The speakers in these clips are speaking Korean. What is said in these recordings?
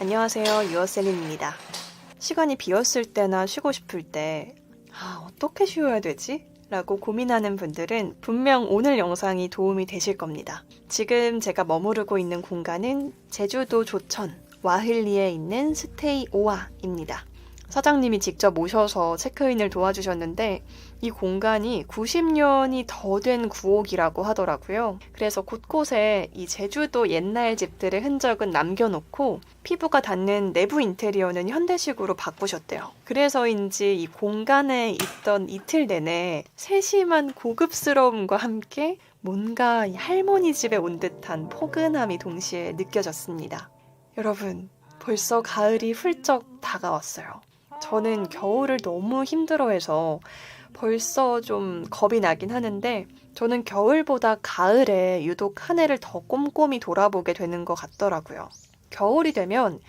안녕하세요. 유어셀린입니다. 시간이 비었을 때나 쉬고 싶을 때 어떻게 쉬어야 되지? 라고 고민하는 분들은 분명 오늘 영상이 도움이 되실 겁니다. 지금 제가 머무르고 있는 공간은 제주도 조천 와흘리에 있는 스테이 오아입니다. 사장님이 직접 오셔서 체크인을 도와주셨는데 이 공간이 90년이 더 된 구옥이라고 하더라고요. 그래서 곳곳에 이 제주도 옛날 집들의 흔적은 남겨놓고 피부가 닿는 내부 인테리어는 현대식으로 바꾸셨대요. 그래서인지 이 공간에 있던 이틀 내내 세심한 고급스러움과 함께 뭔가 할머니 집에 온 듯한 포근함이 동시에 느껴졌습니다. 여러분, 벌써 가을이 훌쩍 다가왔어요. 저는 겨울을 너무 힘들어해서 벌써 좀 겁이 나긴 하는데 저는 겨울보다 가을에 유독 한 해를 더 꼼꼼히 돌아보게 되는 것 같더라고요. 겨울이 되면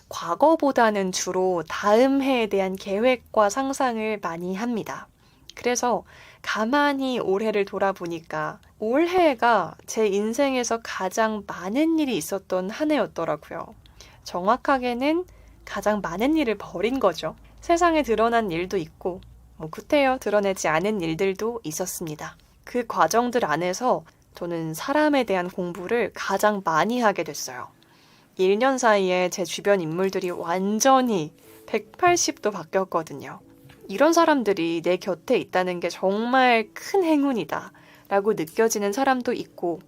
과거보다는 주로 다음 해에 대한 계획과 상상을 많이 합니다. 그래서 가만히 올해를 돌아보니까 올해가 제 인생에서 가장 많은 일이 있었던 한 해였더라고요. 정확하게는 가장 많은 일을 벌인 거죠. 세상에 드러난 일도 있고 구태여 드러내지 않은 일들도 있었습니다. 그 과정들 안에서 저는 사람에 대한 공부를 가장 많이 하게 됐어요. 1년 사이에 제 주변 인물들이 완전히 180도 바뀌었거든요. 이런 사람들이 내 곁에 있다는 게 정말 큰 행운이다 라고 느껴지는 사람도 있고,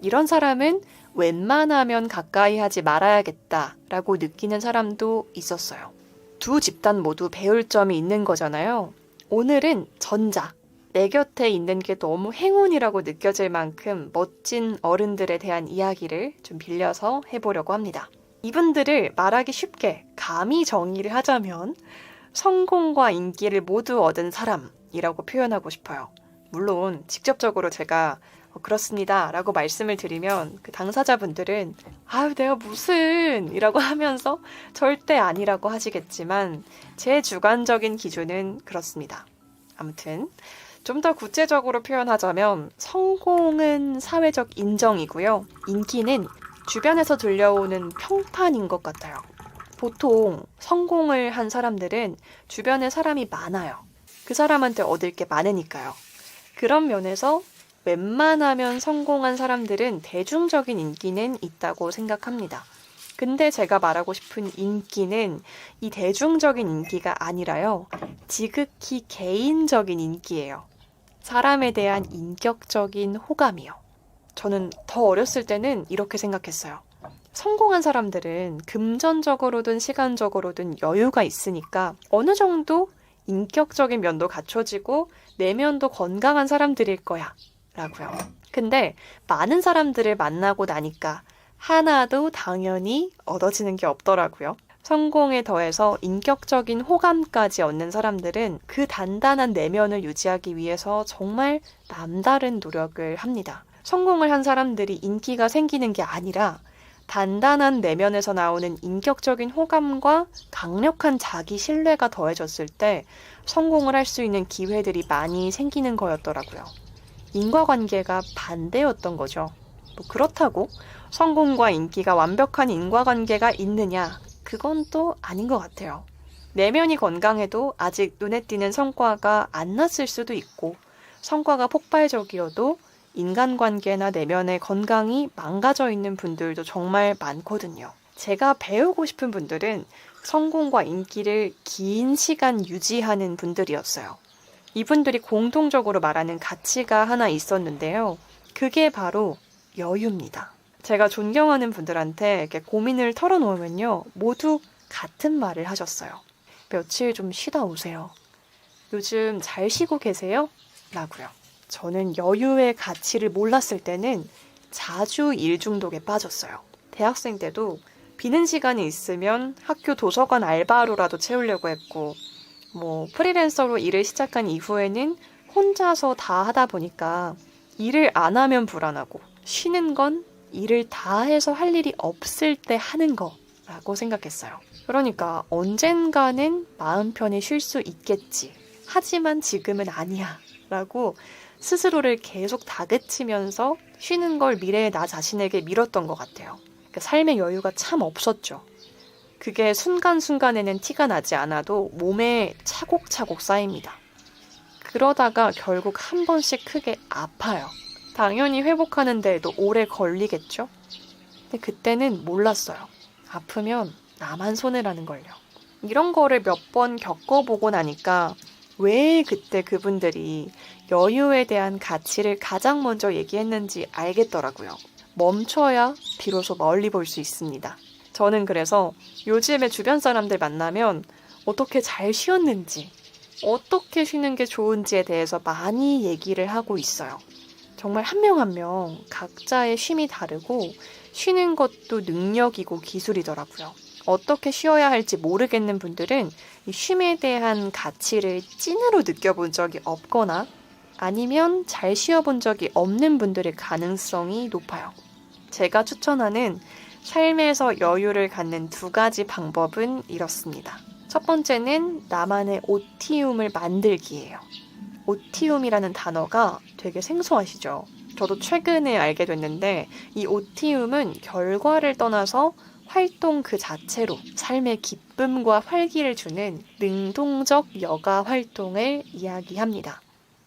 이런 사람은 웬만하면 가까이 하지 말아야겠다 라고 느끼는 사람도 있었어요. 두 집단 모두 배울 점이 있는 거잖아요. 오늘은 전자, 내 곁에 있는 게 너무 행운이라고 느껴질 만큼 멋진 어른들에 대한 이야기를 좀 빌려서 해보려고 합니다. 이분들을 말하기 쉽게 감히 정의를 하자면 성공과 인기를 모두 얻은 사람이라고 표현하고 싶어요. 물론 직접적으로 제가 그렇습니다 라고 말씀을 드리면 그 당사자분들은 내가 무슨 이라고 하면서 절대 아니라고 하시겠지만 제 주관적인 기준은 그렇습니다. 아무튼 좀 더 구체적으로 표현하자면 성공은 사회적 인정이고요. 인기는 주변에서 들려오는 평판인 것 같아요. 보통 성공을 한 사람들은 주변에 사람이 많아요. 그 사람한테 얻을 게 많으니까요. 그런 면에서 웬만하면 성공한 사람들은 대중적인 인기는 있다고 생각합니다. 근데 제가 말하고 싶은 인기는 이 대중적인 인기가 아니라요. 지극히 개인적인 인기예요. 사람에 대한 인격적인 호감이요. 저는 더 어렸을 때는 이렇게 생각했어요. 성공한 사람들은 금전적으로든 시간적으로든 여유가 있으니까 어느 정도 인격적인 면도 갖춰지고 내면도 건강한 사람들일 거야 라고요. 근데 많은 사람들을 만나고 나니까 하나도 당연히 얻어지는 게 없더라고요. 성공에 더해서 인격적인 호감까지 얻는 사람들은 그 단단한 내면을 유지하기 위해서 정말 남다른 노력을 합니다. 성공을 한 사람들이 인기가 생기는 게 아니라 단단한 내면에서 나오는 인격적인 호감과 강력한 자기 신뢰가 더해졌을 때 성공을 할 수 있는 기회들이 많이 생기는 거였더라고요. 인과관계가 반대였던 거죠. 그렇다고 성공과 인기가 완벽한 인과관계가 있느냐? 그건 또 아닌 것 같아요. 내면이 건강해도 아직 눈에 띄는 성과가 안 났을 수도 있고, 성과가 폭발적이어도 인간관계나 내면의 건강이 망가져 있는 분들도 정말 많거든요. 제가 배우고 싶은 분들은 성공과 인기를 긴 시간 유지하는 분들이었어요. 이분들이 공통적으로 말하는 가치가 하나 있었는데요. 그게 바로 여유입니다. 제가 존경하는 분들한테 이렇게 고민을 털어놓으면요. 모두 같은 말을 하셨어요. 며칠 좀 쉬다 오세요. 요즘 잘 쉬고 계세요? 라고요. 저는 여유의 가치를 몰랐을 때는 자주 일 중독에 빠졌어요. 대학생 때도 비는 시간이 있으면 학교 도서관 알바로라도 채우려고 했고, 프리랜서로 일을 시작한 이후에는 혼자서 다 하다 보니까 일을 안 하면 불안하고, 쉬는 건 일을 다 해서 할 일이 없을 때 하는 거라고 생각했어요. 그러니까 언젠가는 마음 편히 쉴 수 있겠지. 하지만 지금은 아니야. 라고 스스로를 계속 다그치면서 쉬는 걸 미래의 나 자신에게 밀었던 것 같아요. 그러니까 삶의 여유가 참 없었죠. 그게 순간순간에는 티가 나지 않아도 몸에 차곡차곡 쌓입니다. 그러다가 결국 한 번씩 크게 아파요. 당연히 회복하는 데에도 오래 걸리겠죠? 근데 그때는 몰랐어요. 아프면 나만 손해라는 걸요. 이런 거를 몇 번 겪어보고 나니까 왜 그때 그분들이 여유에 대한 가치를 가장 먼저 얘기했는지 알겠더라고요. 멈춰야 비로소 멀리 볼 수 있습니다. 저는 그래서 요즘에 주변 사람들 만나면 어떻게 잘 쉬었는지, 어떻게 쉬는 게 좋은지에 대해서 많이 얘기를 하고 있어요. 정말 한 명 한 명 각자의 쉼이 다르고 쉬는 것도 능력이고 기술이더라고요. 어떻게 쉬어야 할지 모르겠는 분들은 이 쉼에 대한 가치를 찐으로 느껴본 적이 없거나 아니면 잘 쉬어본 적이 없는 분들의 가능성이 높아요. 제가 추천하는 삶에서 여유를 갖는 2가지 방법은 이렇습니다. 첫 번째는 나만의 오티움을 만들기예요. 오티움이라는 단어가 되게 생소하시죠? 저도 최근에 알게 됐는데 이 오티움은 결과를 떠나서 활동 그 자체로 삶의 기쁨과 활기를 주는 능동적 여가 활동을 이야기합니다.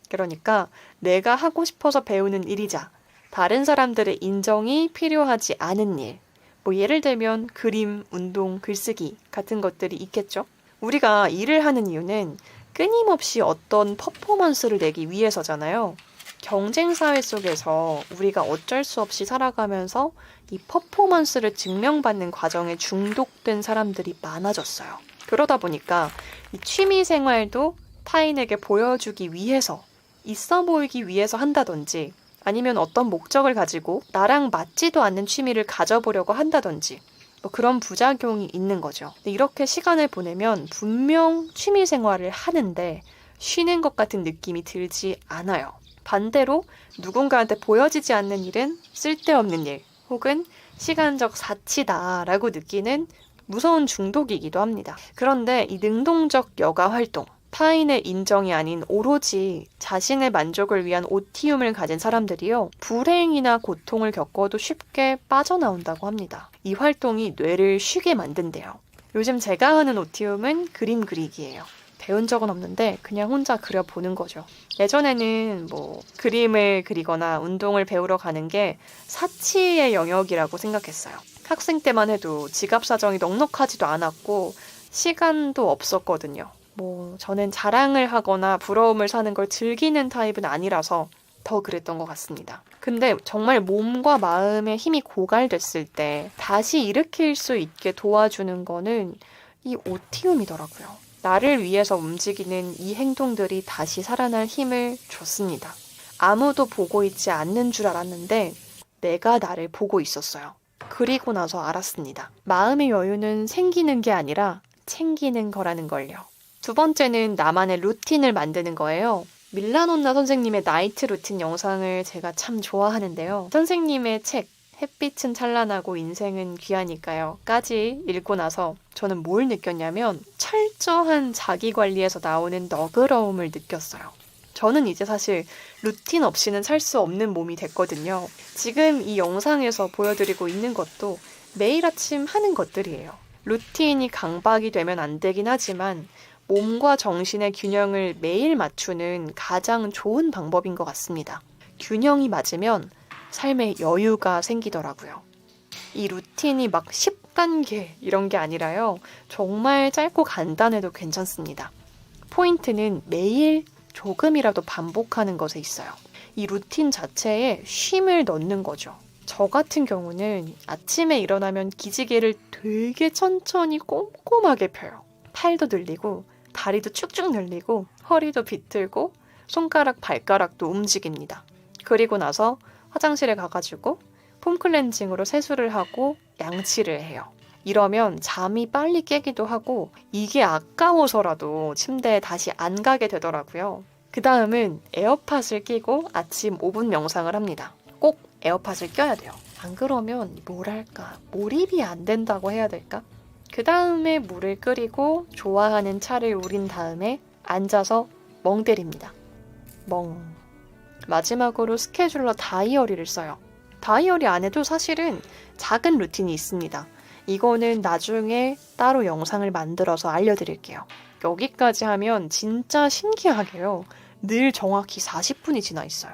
그러니까 내가 하고 싶어서 배우는 일이자 다른 사람들의 인정이 필요하지 않은 일, 뭐 예를 들면 그림, 운동, 글쓰기 같은 것들이 있겠죠. 우리가 일을 하는 이유는 끊임없이 어떤 퍼포먼스를 내기 위해서잖아요. 경쟁 사회 속에서 우리가 어쩔 수 없이 살아가면서 이 퍼포먼스를 증명받는 과정에 중독된 사람들이 많아졌어요. 그러다 보니까 이 취미 생활도 타인에게 보여주기 위해서, 있어 보이기 위해서 한다든지 아니면 어떤 목적을 가지고 나랑 맞지도 않는 취미를 가져보려고 한다든지 뭐 그런 부작용이 있는 거죠. 이렇게 시간을 보내면 분명 취미 생활을 하는데 쉬는 것 같은 느낌이 들지 않아요. 반대로 누군가한테 보여지지 않는 일은 쓸데없는 일 혹은 시간적 사치다라고 느끼는 무서운 중독이기도 합니다. 그런데 이 능동적 여가 활동, 타인의 인정이 아닌 오로지 자신의 만족을 위한 오티움을 가진 사람들이요. 불행이나 고통을 겪어도 쉽게 빠져나온다고 합니다. 이 활동이 뇌를 쉬게 만든대요. 요즘 제가 하는 오티움은 그림 그리기예요. 배운 적은 없는데 그냥 혼자 그려보는 거죠. 예전에는 뭐 그림을 그리거나 운동을 배우러 가는 게 사치의 영역이라고 생각했어요. 학생 때만 해도 지갑 사정이 넉넉하지도 않았고 시간도 없었거든요. 뭐 저는 자랑을 하거나 부러움을 사는 걸 즐기는 타입은 아니라서 더 그랬던 것 같습니다. 근데 정말 몸과 마음의 힘이 고갈됐을 때 다시 일으킬 수 있게 도와주는 거는 이 오티움이더라고요. 나를 위해서 움직이는 이 행동들이 다시 살아날 힘을 줬습니다. 아무도 보고 있지 않는 줄 알았는데 내가 나를 보고 있었어요. 그리고 나서 알았습니다. 마음의 여유는 생기는 게 아니라 챙기는 거라는 걸요. 2번째는 나만의 루틴을 만드는 거예요. 밀라논나 선생님의 나이트 루틴 영상을 제가 참 좋아하는데요. 선생님의 책 햇빛은 찬란하고 인생은 귀하니까요 까지 읽고 나서 저는 뭘 느꼈냐면 철저한 자기관리에서 나오는 너그러움을 느꼈어요. 저는 이제 사실 루틴 없이는 살 수 없는 몸이 됐거든요. 지금 이 영상에서 보여드리고 있는 것도 매일 아침 하는 것들이에요. 루틴이 강박이 되면 안 되긴 하지만 몸과 정신의 균형을 매일 맞추는 가장 좋은 방법인 것 같습니다. 균형이 맞으면 삶에 여유가 생기더라고요. 이 루틴이 막 10단계 이런 게 아니라요. 정말 짧고 간단해도 괜찮습니다. 포인트는 매일 조금이라도 반복하는 것에 있어요. 이 루틴 자체에 쉼을 넣는 거죠. 저 같은 경우는 아침에 일어나면 기지개를 되게 천천히 꼼꼼하게 펴요. 팔도 늘리고 다리도 쭉쭉 늘리고 허리도 비틀고 손가락 발가락도 움직입니다. 그리고 나서 화장실에 가가지고 폼 클렌징으로 세수를 하고 양치를 해요. 이러면 잠이 빨리 깨기도 하고 이게 아까워서라도 침대에 다시 안 가게 되더라고요. 그 다음은 에어팟을 끼고 아침 5분 명상을 합니다. 꼭 에어팟을 껴야 돼요. 안 그러면 뭐랄까 몰입이 안 된다고 해야 될까? 그 다음에 물을 끓이고 좋아하는 차를 우린 다음에 앉아서 멍 때립니다. 멍. 마지막으로 스케줄러 다이어리를 써요. 다이어리 안에도 사실은 작은 루틴이 있습니다. 이거는 나중에 따로 영상을 만들어서 알려드릴게요. 여기까지 하면 진짜 신기하게요. 늘 정확히 40분이 지나 있어요.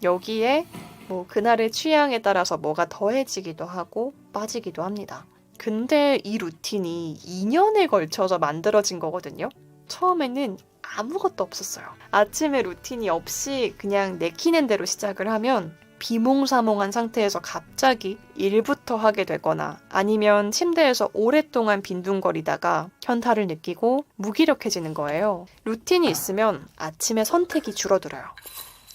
여기에 뭐 그날의 취향에 따라서 뭐가 더해지기도 하고 빠지기도 합니다. 근데 이 루틴이 2년에 걸쳐서 만들어진 거거든요. 처음에는 아무것도 없었어요. 아침에 루틴이 없이 그냥 내키는 대로 시작을 하면 비몽사몽한 상태에서 갑자기 일부터 하게 되거나 아니면 침대에서 오랫동안 빈둥거리다가 현타를 느끼고 무기력해지는 거예요. 루틴이 있으면 아침에 선택이 줄어들어요.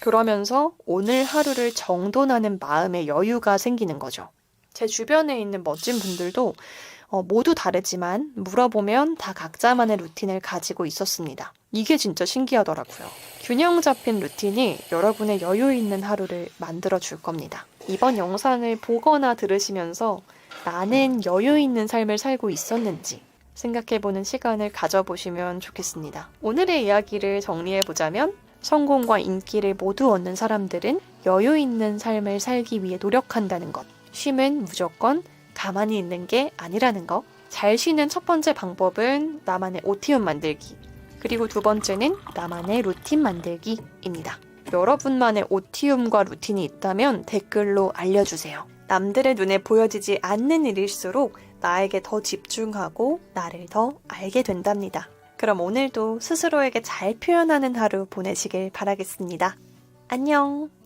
그러면서 오늘 하루를 정돈하는 마음의 여유가 생기는 거죠. 제 주변에 있는 멋진 분들도 모두 다르지만 물어보면 다 각자만의 루틴을 가지고 있었습니다. 이게 진짜 신기하더라고요. 균형 잡힌 루틴이 여러분의 여유 있는 하루를 만들어 줄 겁니다. 이번 영상을 보거나 들으시면서 나는 여유 있는 삶을 살고 있었는지 생각해보는 시간을 가져보시면 좋겠습니다. 오늘의 이야기를 정리해보자면 성공과 인기를 모두 얻는 사람들은 여유 있는 삶을 살기 위해 노력한다는 것. 쉼은 무조건 가만히 있는 게 아니라는 거. 잘 쉬는 첫 번째 방법은 나만의 오티움 만들기. 그리고 두 번째는 나만의 루틴 만들기입니다. 여러분만의 오티움과 루틴이 있다면 댓글로 알려주세요. 남들의 눈에 보여지지 않는 일일수록 나에게 더 집중하고 나를 더 알게 된답니다. 그럼 오늘도 스스로에게 잘 표현하는 하루 보내시길 바라겠습니다. 안녕!